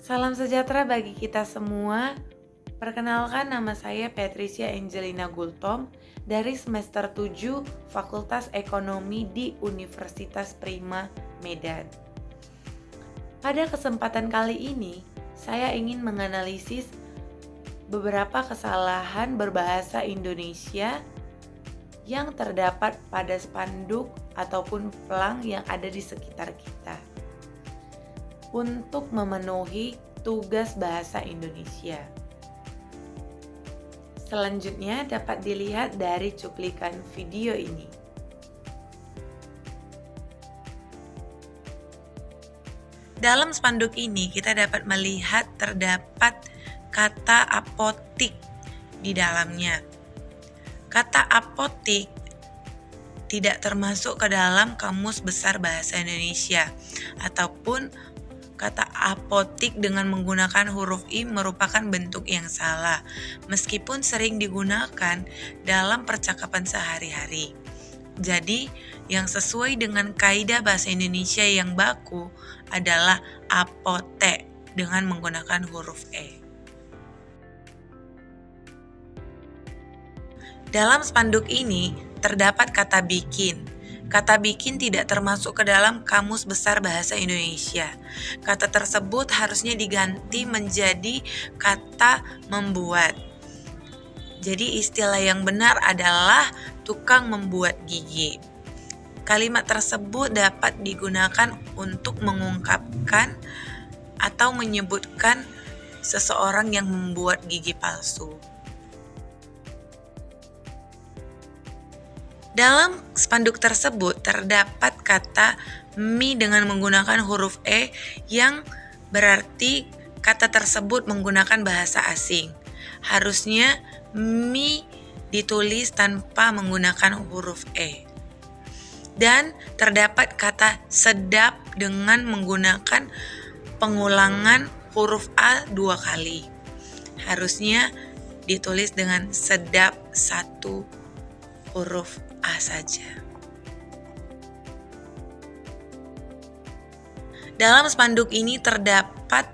Salam sejahtera bagi kita semua. Perkenalkan, nama saya Patricia Angelina Gultom dari semester 7 Fakultas Ekonomi di Universitas Prima, Medan. Pada kesempatan kali ini, saya ingin menganalisis beberapa kesalahan berbahasa Indonesia yang terdapat pada spanduk ataupun pelang yang ada di sekitar kita untuk memenuhi tugas bahasa Indonesia. Selanjutnya dapat dilihat dari cuplikan video ini. Dalam spanduk ini kita dapat melihat terdapat kata apotik di dalamnya. Kata apotik tidak termasuk ke dalam Kamus Besar Bahasa Indonesia, ataupun kata apotik dengan menggunakan huruf I merupakan bentuk yang salah, meskipun sering digunakan dalam percakapan sehari-hari. Jadi, yang sesuai dengan kaidah bahasa Indonesia yang baku adalah apotek dengan menggunakan huruf E. Dalam spanduk ini terdapat kata bikin. Kata bikin tidak termasuk ke dalam Kamus Besar Bahasa Indonesia. Kata tersebut harusnya diganti menjadi kata membuat. Jadi istilah yang benar adalah tukang membuat gigi. Kalimat tersebut dapat digunakan untuk mengungkapkan atau menyebutkan seseorang yang membuat gigi palsu. Dalam spanduk tersebut terdapat kata mie dengan menggunakan huruf E yang berarti kata tersebut menggunakan bahasa asing. Harusnya mie ditulis tanpa menggunakan huruf E. Dan terdapat kata sedap dengan menggunakan pengulangan huruf A 2 kali. Harusnya ditulis dengan sedap 1 huruf A saja. Dalam spanduk ini terdapat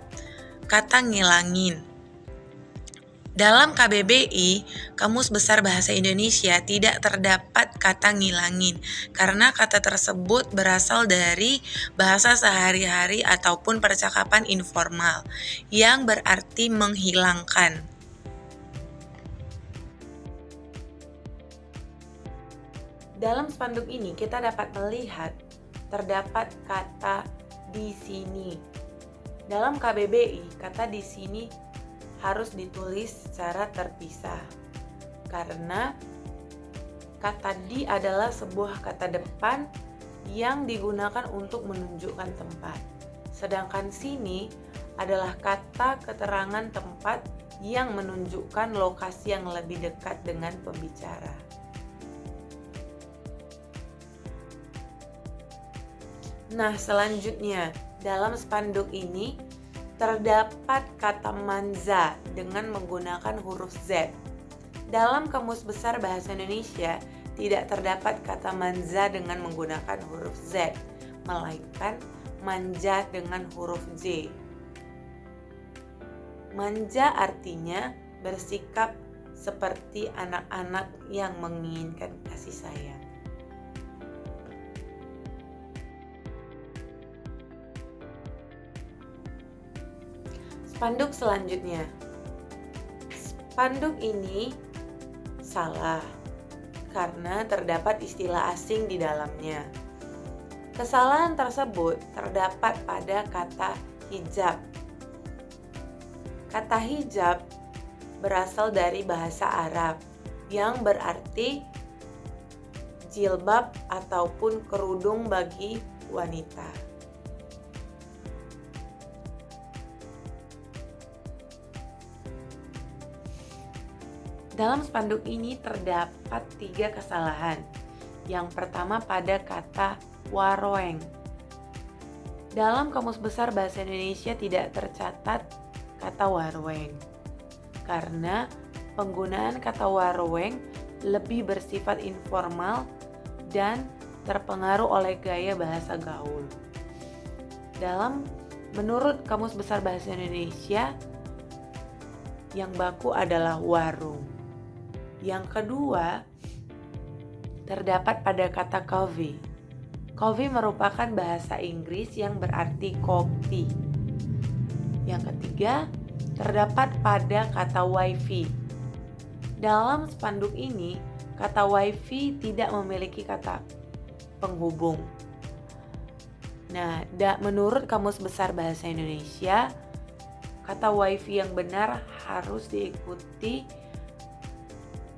kata ngilangin. Dalam KBBI, Kamus Besar Bahasa Indonesia, tidak terdapat kata ngilangin karena kata tersebut berasal dari bahasa sehari-hari ataupun percakapan informal yang berarti menghilangkan. Dalam spanduk ini kita dapat melihat terdapat kata di sini. Dalam KBBI, kata di sini harus ditulis secara terpisah karena kata di adalah sebuah kata depan yang digunakan untuk menunjukkan tempat. Sedangkan sini adalah kata keterangan tempat yang menunjukkan lokasi yang lebih dekat dengan pembicara. Nah, selanjutnya dalam spanduk ini terdapat kata manza dengan menggunakan huruf Z. Dalam Kamus Besar Bahasa Indonesia tidak terdapat kata manza dengan menggunakan huruf Z, melainkan manja dengan huruf J. Manja artinya bersikap seperti anak-anak yang menginginkan kasih sayang. Spanduk selanjutnya. Spanduk ini salah karena terdapat istilah asing di dalamnya. Kesalahan tersebut terdapat pada kata hijab. Kata hijab berasal dari bahasa Arab yang berarti jilbab ataupun kerudung bagi wanita. Dalam spanduk ini terdapat 3 kesalahan. Yang pertama pada kata waroeng. Dalam Kamus Besar Bahasa Indonesia tidak tercatat kata waroeng karena penggunaan kata waroeng lebih bersifat informal dan terpengaruh oleh gaya bahasa gaul. Dalam Menurut Kamus Besar Bahasa Indonesia, yang baku adalah warung. Yang kedua, terdapat pada kata coffee. Coffee merupakan bahasa Inggris yang berarti kopi. Yang ketiga, terdapat pada kata wifi. Dalam spanduk ini, kata wifi tidak memiliki kata penghubung. Nah, menurut Kamus Besar Bahasa Indonesia, kata wifi yang benar harus diikuti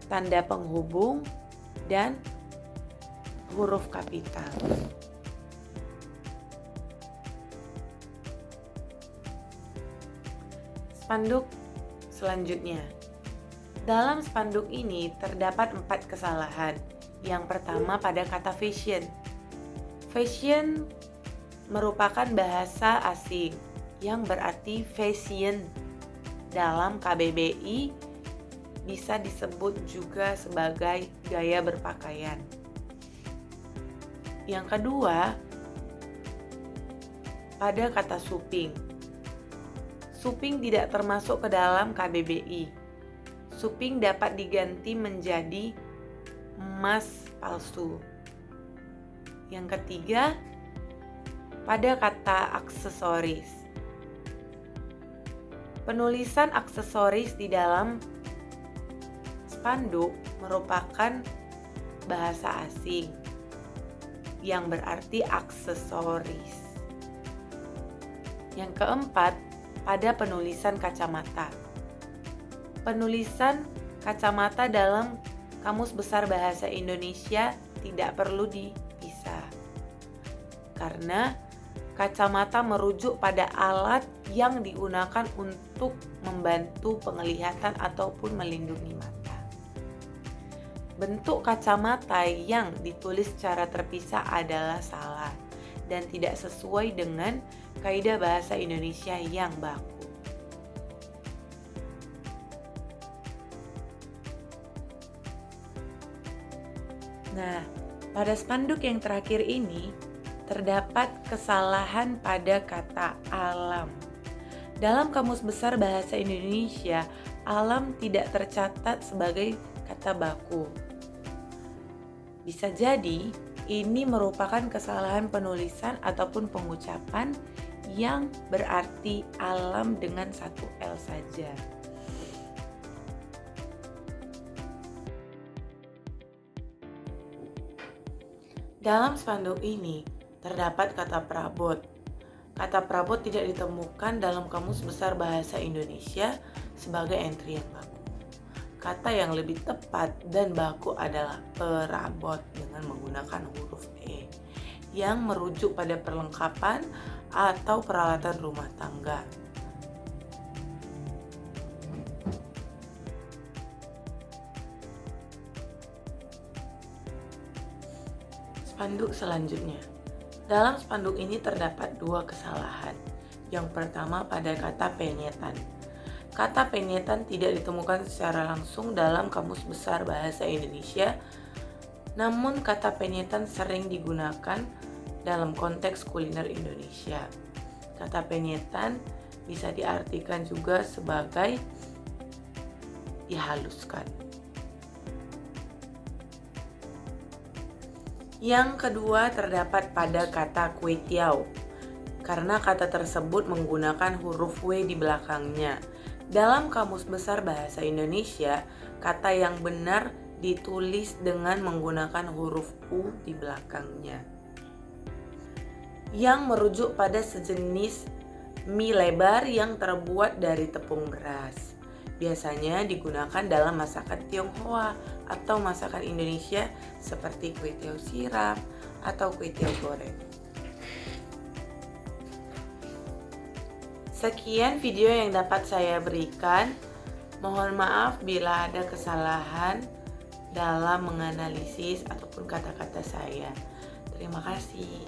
tanda penghubung dan huruf kapital. Spanduk selanjutnya. Dalam spanduk ini terdapat 4 kesalahan. Yang pertama pada kata fashion. Fashion merupakan bahasa asing yang berarti fashion. Dalam KBBI bisa disebut juga sebagai gaya berpakaian. Yang kedua, pada kata suping. Suping tidak termasuk ke dalam KBBI. Suping dapat diganti menjadi emas palsu. Yang ketiga, pada kata aksesoris. Penulisan aksesoris di dalam spanduk merupakan bahasa asing yang berarti aksesoris. Yang keempat, pada penulisan kacamata. Penulisan kacamata dalam Kamus Besar Bahasa Indonesia tidak perlu dipisah, karena kacamata merujuk pada alat yang digunakan untuk membantu penglihatan ataupun melindungi mata. Bentuk kacamata yang ditulis secara terpisah adalah salah dan tidak sesuai dengan kaidah bahasa Indonesia yang baku. Nah, pada spanduk yang terakhir ini terdapat kesalahan pada kata alam. Dalam Kamus Besar Bahasa Indonesia, alam tidak tercatat sebagai kata baku. Bisa jadi ini merupakan kesalahan penulisan ataupun pengucapan yang berarti alam dengan satu L saja. Dalam spanduk ini terdapat kata perabot. Kata perabot tidak ditemukan dalam Kamus Besar Bahasa Indonesia sebagai entry yang baku. Kata yang lebih tepat dan baku adalah perabot dengan menggunakan huruf E yang merujuk pada perlengkapan atau peralatan rumah tangga. Spanduk selanjutnya. Dalam spanduk ini terdapat 2 kesalahan. Yang pertama pada kata penyetan. Kata penyetan tidak ditemukan secara langsung dalam Kamus Besar Bahasa Indonesia, namun kata penyetan sering digunakan dalam konteks kuliner Indonesia. Kata penyetan bisa diartikan juga sebagai dihaluskan. Yang kedua terdapat pada kata kue tiaw, karena kata tersebut menggunakan huruf W di belakangnya. Dalam Kamus Besar Bahasa Indonesia, kata yang benar ditulis dengan menggunakan huruf U di belakangnya, yang merujuk pada sejenis mie lebar yang terbuat dari tepung beras. Biasanya digunakan dalam masakan Tionghoa atau masakan Indonesia seperti kue tiaw siram atau kue tiaw goreng. Sekian video yang dapat saya berikan. Mohon maaf bila ada kesalahan dalam menganalisis ataupun kata-kata saya. Terima kasih.